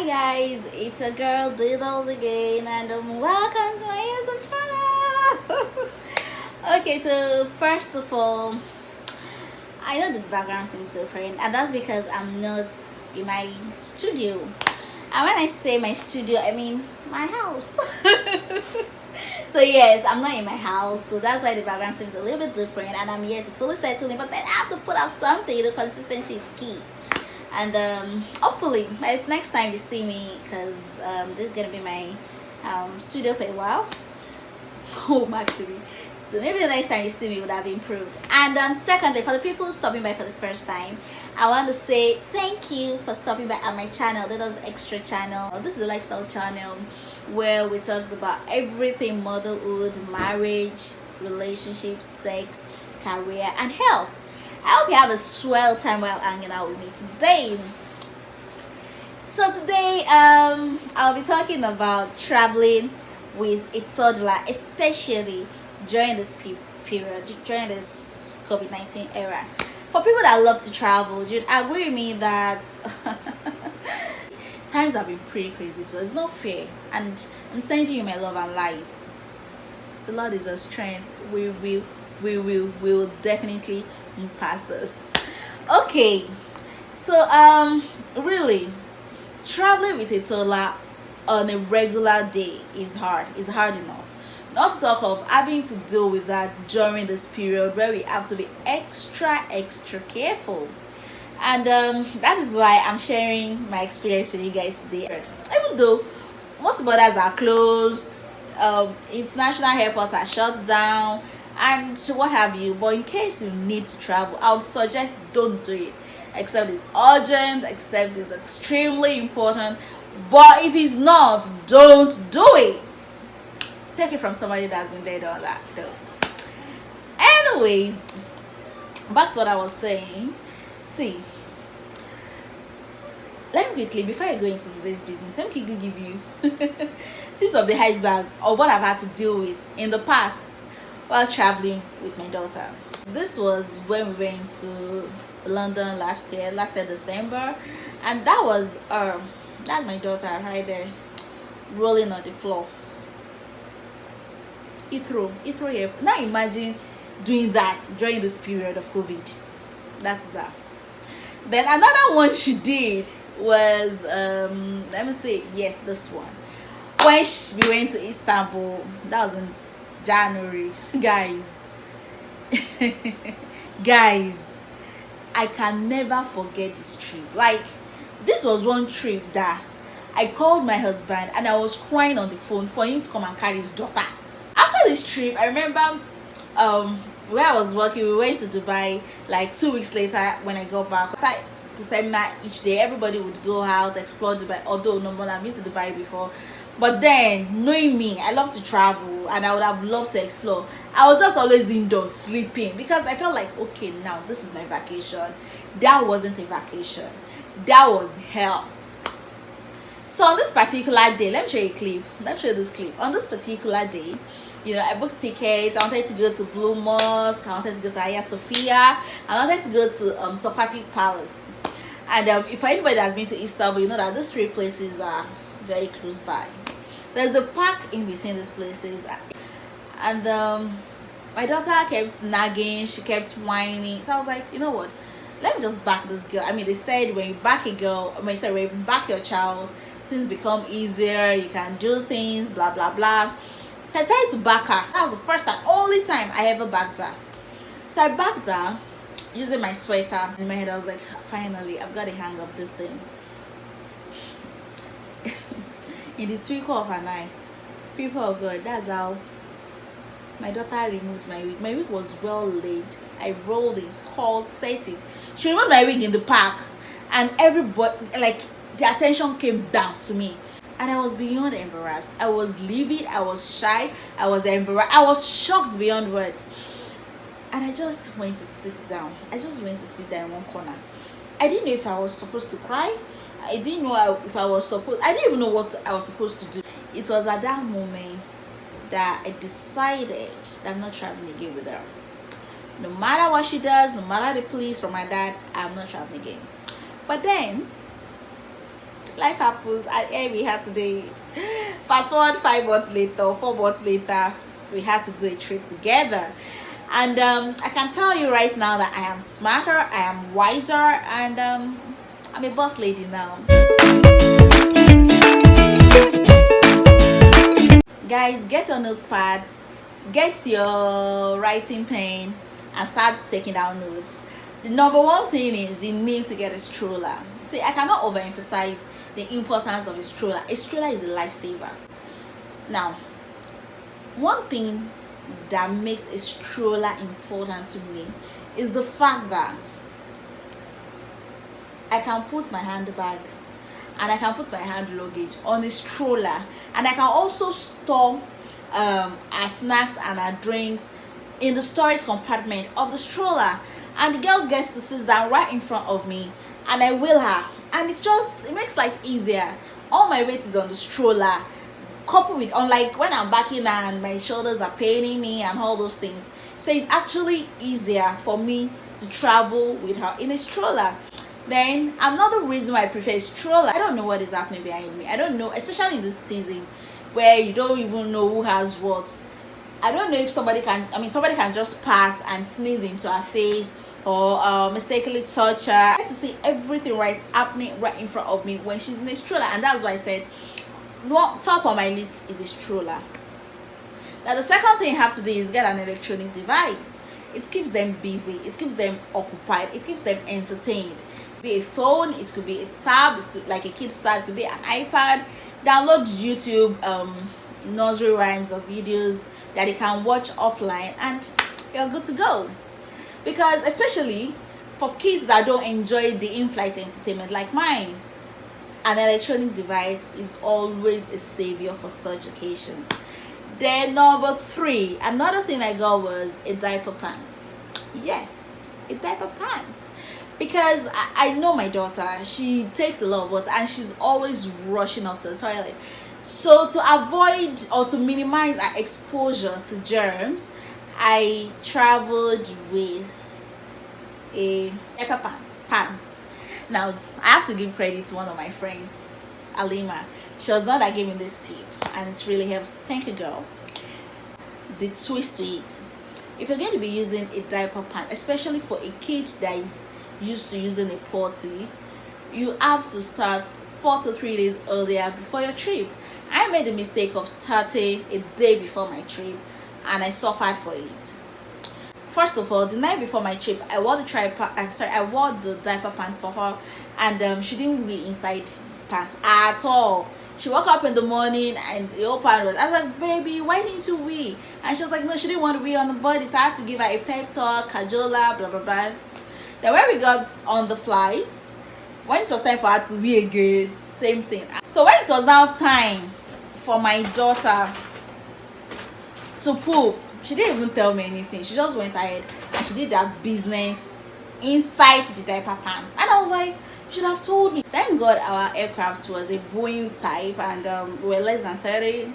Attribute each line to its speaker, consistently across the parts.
Speaker 1: guys, it's a girl Diddles again, and welcome to my YouTube channel. Okay, so first of all, I know the background seems different, and that's because I'm not in my studio. And when I say my studio, I mean my house. So yes, I'm not in my house, so that's why the background seems a little bit different, and I'm here to fully settle in. But then I have to put out something. The consistency is key. And hopefully by next time you see me, because this is gonna be my studio for a while, home actually, so maybe the next time you see me would have improved. And secondly, for the people stopping by for the first time, I want to say thank you for stopping by on my channel. That is extra channel. This is a lifestyle channel where we talk about everything: motherhood, marriage, relationships, sex, career, and health. I hope you have a swell time while hanging out with me today. So today, I'll be talking about traveling with a toddler, especially during this period, during this COVID-19 era. For people that love to travel, you'd agree with me that times have been pretty crazy, so it's not fair. And I'm sending you my love and light. The Lord is our strength. We will definitely move past this. Okay, so really, traveling with a toddler on a regular day is hard. It's hard enough, not to talk of having to deal with that during this period where we have to be extra careful. And that is why I'm sharing my experience with you guys today. Even though most borders are closed, international airports are shut down and what have you, but in case you need to travel, I would suggest don't do it except it's urgent, except it's extremely important. But if it's not, don't do it. Take it from somebody that's been there on that. Don't. Anyways, back to what I was saying. See, let me quickly, before I go into today's business, let me quickly give you tips of the iceberg of what I've had to deal with in the past while traveling with my daughter. This was when we went to London last year December, and that was that's my daughter right there rolling on the floor. Heathrow Airport. Now imagine doing that during this period of COVID. That's that. Then another one she did was let me say, yes, this one, when we went to Istanbul. That was in January. Guys, I can never forget this trip. Like, this was one trip that I called my husband and I was crying on the phone for him to come and carry his daughter. After this trip, I remember where I was working, we went to Dubai like 2 weeks later. When I got back, the same night each day, everybody would go out, explore Dubai. Although no more, I've been to Dubai before. But then, knowing me, I love to travel and I would have loved to explore. I was just always indoors sleeping because I felt like, okay, now this is my vacation. That wasn't a vacation. That was hell. So on this particular day, let me show you a clip. Let me show you this clip. On this particular day, I booked tickets. I wanted to go to Blue Mosque. I wanted to go to Hagia Sophia. I wanted to go to Topkapi Palace. And if anybody has been to Istanbul, you know that these three places are very close by. There's a park in between these places, and my daughter kept nagging, she kept whining. So I was like, you know what, let me just back this girl. I mean, they said when you back a girl, when you back your child, things become easier, you can do things, blah blah blah. So I decided to back her. That was the first and only time I ever backed her. So I backed her using my sweater. In my head I was like, finally, I've got to hang up this thing. In the twinkle of an eye, people of God, that's how my daughter removed my wig. My wig was well laid. I rolled it, set it. She removed my wig in the park, and everybody, like, the attention came down to me, and I was beyond embarrassed. I was livid, I was shy, I was embarrassed, I was shocked beyond words. And I just went to sit down. I just went to sit down in one corner. I didn't know if I was supposed to cry. I didn't know if I was supposed. I didn't even know what I was supposed to do. It was at that moment that I decided that I'm not traveling again with her. No matter what she does, no matter the pleas from my dad, I'm not traveling again. But then Life happens, and here we are today. Fast forward 5 months later, 4 months later, we had to do a trip together. And I can tell you right now that I am smarter, I am wiser, and I'm a boss lady now. Guys, get your notepads, get your writing pen, and start taking down notes. The number one thing is you need to get a stroller. See, I cannot overemphasize the importance of a stroller. A stroller is a lifesaver. Now, one thing that makes a stroller important to me is the fact that I can put my handbag and I can put my hand luggage on a stroller, and I can also store our snacks and our drinks in the storage compartment of the stroller, and the girl gets to sit down right in front of me and I wheel her, and it makes life easier. All my weight is on the stroller, coupled with, unlike when I'm backing and my shoulders are paining me and all those things, so it's actually easier for me to travel with her in a stroller. Then another reason why I prefer a stroller, I don't know what is happening behind me. I don't know, especially in this season where you don't even know who has what. I don't know if somebody can just pass and sneeze into her face, or mistakenly touch her. I get to see everything happening right in front of me when she's in a stroller, and that's why I said top on my list is a stroller. Now the second thing you have to do is get an electronic device. It keeps them busy, it keeps them occupied, it keeps them entertained. Be a phone, it could be a tab, it could, like a kid's tab, it could be an iPad. Download YouTube nursery rhymes or videos that you can watch offline, and you're good to go. Because especially for kids that don't enjoy the in-flight entertainment like mine, an electronic device is always a savior for such occasions. Then number 3, another thing I got was a diaper pants. Yes, a diaper pants. Because I know my daughter, she takes a lot of water and she's always rushing off to the toilet. So to avoid or to minimize our exposure to germs, I traveled with a diaper pants. Now, I have to give credit to one of my friends, Alima. She was the one that gave me this tip, and it really helps. Thank you, girl. The twist to it, if you're going to be using a diaper pant, especially for a kid that is used to using a potty, you have to start 4 to 3 days earlier before your trip. I made the mistake of starting a day before my trip, and I suffered for it. First of all, the night before my trip, I wore the diaper pant for her, and she didn't wee inside the pant at all. She woke up in the morning and the whole pant was, I was like, baby, why didn't you wee? And she was like, no, she didn't want to wee on the body, so I had to give her a pep talk, cajola, blah blah blah. Then when we got on the flight, when it was time for her to wee again, same thing. So when it was now time for my daughter to poop, she didn't even tell me anything. She just went ahead and she did that business inside the diaper pants, and I was like, you should have told me. Thank God our aircraft was a Boeing type, and we were less than 30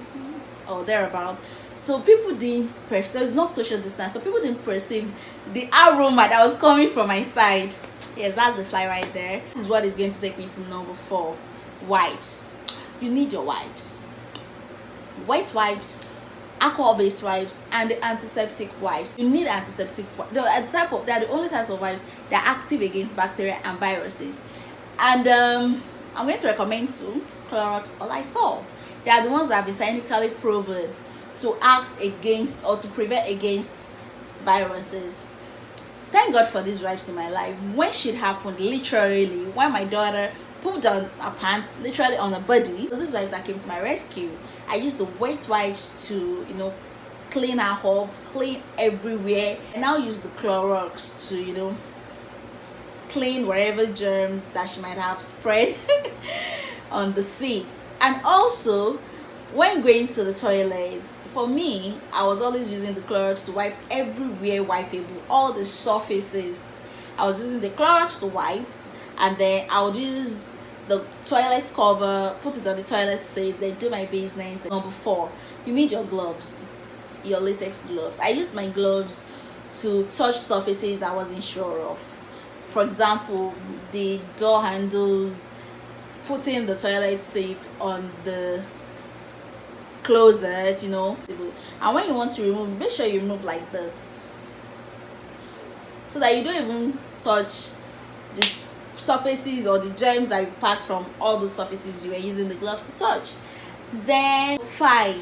Speaker 1: or thereabout, so people didn't there was no social distance, so people didn't perceive the aroma that was coming from my side. Yes, that's the fly right there. This is what is going to take me to number 4, wipes. You need your wipes, wet wipes, alcohol-based wipes, and the antiseptic wipes. You need antiseptic. They are the only types of wipes that are active against bacteria and viruses. And I'm going to recommend 2, Clorox or Lysol. They are the ones that have been scientifically proven to act against or to prevent against viruses. Thank God for these wipes in my life. When shit happened, literally, when my daughter pooped on her pants, literally on her body, it was this wipe that came to my rescue. I used the wet wipes to, clean her up, clean everywhere. And now use the Clorox to, clean wherever germs that she might have spread on the seats. And also, when going to the toilet, for me, I was always using the Clorox to wipe everywhere wipeable, all the surfaces. I was using the Clorox to wipe, and then I would use the toilet cover, put it on the toilet seat, then do my business. Number 4, you need your gloves, your latex gloves. I used my gloves to touch surfaces I wasn't sure of. For example, the door handles, putting the toilet seat on the closet, and when you want to remove, make sure you remove like this, so that you don't even touch the surfaces or the germs that you packed from all the surfaces you were using the gloves to touch. Then 5,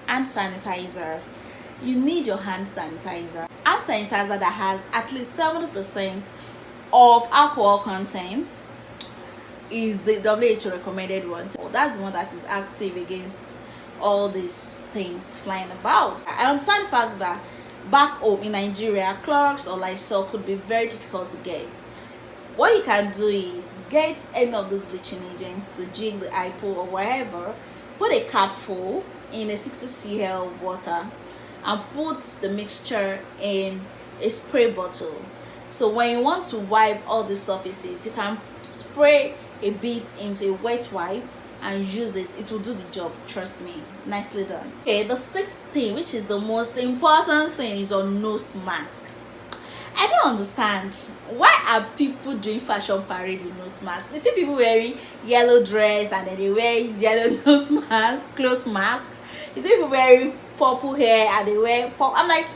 Speaker 1: hand sanitizer. You need your hand sanitizer. Hand sanitizer that has at least 70% of alcohol content is the WHO recommended one. So that's the one that is active against all these things flying about. I understand the fact that back home in Nigeria, Clorox or Lysol could be very difficult to get. What you can do is get any of those bleaching agents, the jig, the hypo, or whatever, put a capful in a 60 cl water and put the mixture in a spray bottle. So when you want to wipe all the surfaces, you can spray a bit into a wet wipe and use it. It will do the job, trust me. Nicely done. Okay, the 6th thing, which is the most important thing, is your nose mask. I don't understand, why are people doing fashion parade with nose masks? You see people wearing yellow dress and then they wear yellow nose mask, cloth mask. You see people wearing purple hair and they wear purple. I'm like,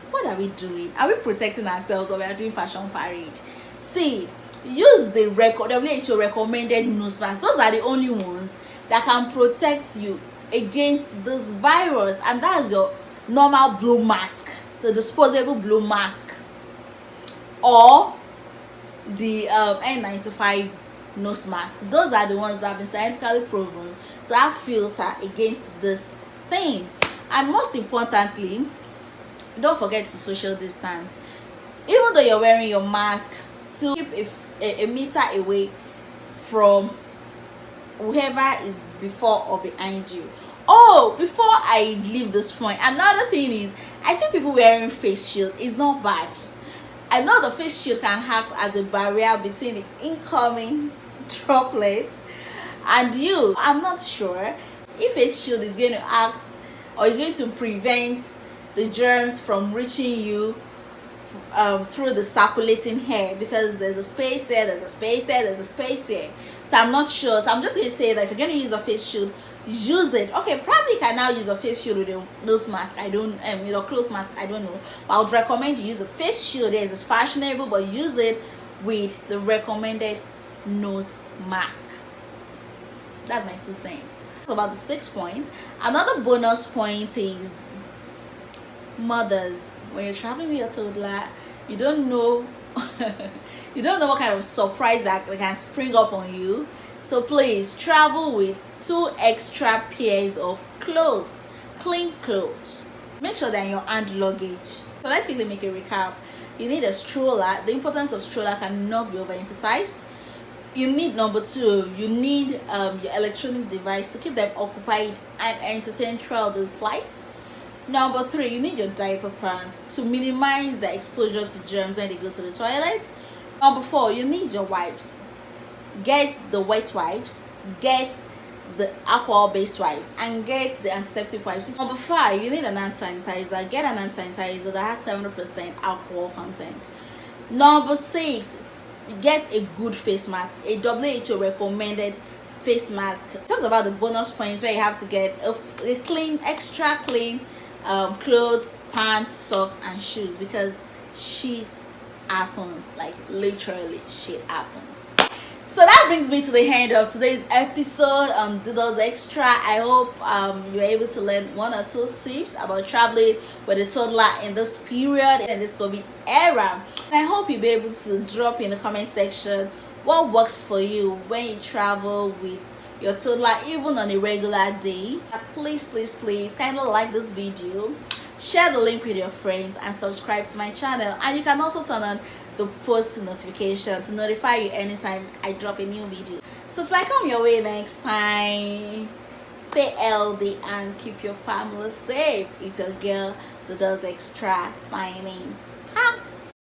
Speaker 1: what are we doing? Are we protecting ourselves or we are doing fashion parade? See, use the WHO recommended nose mask. Those are the only ones that can protect you against this virus, and that's your normal blue mask, the disposable blue mask, or the N95 nose mask. Those are the ones that have been scientifically proven to have filter against this thing. And most importantly, don't forget to social distance. Even though you're wearing your mask, still keep a meter away from whoever is before or behind you. Oh, before I leave this point, another thing is, I see people wearing face shield. It's not bad. I know the face shield can act as a barrier between the incoming droplets and you. I'm not sure if face shield is going to act or is going to prevent the germs from reaching you through the circulating hair, because there's a space here, there's a space here, there's a space here. So I'm not sure. So I'm just going to say that if you're going to use a face shield, use it. Okay, probably you can now use a face shield with a nose mask. I don't with a cloth mask. I don't know, but I would recommend you use the face shield. Yes, it's fashionable, but use it with the recommended nose mask. That's my 2 cents about the 6th point. Another bonus point is mothers. When you're traveling with your toddler, you don't know you don't know what kind of surprise that can spring up on you. So please travel with 2 extra pairs of clothes, clean clothes. Make sure they're in your hand luggage. So let's quickly make a recap. You need a stroller. The importance of stroller cannot be overemphasized. You need, number 2, you need your electronic device to keep them occupied and entertained throughout the flights. Number 3, you need your diaper pants to minimize the exposure to germs when they go to the toilet. Number 4, you need your wipes. Get the wet wipes, get the alcohol-based wipes, and get the antiseptic wipes. Number 5, you need an hand sanitizer. Get an hand sanitizer that has 70% alcohol content. Number 6, get a good face mask, a WHO recommended face mask. Talk about the bonus points where you have to get a clean, extra clean clothes, pants, socks, and shoes, because shit happens, like literally shit happens. So that brings me to the end of today's episode on Diddles Extra. I hope you're able to learn 1 or 2 tips about traveling with a toddler in this period, in this COVID era. And I hope you'll be able to drop in the comment section what works for you when you travel with your toddler, even on a regular day. Please kindly like this video, share the link with your friends, and subscribe to my channel. And you can also turn on the post notification to notify you anytime I drop a new video. So till I come your way next time, stay healthy and keep your family safe. It's your girl Diddles Extra signing out.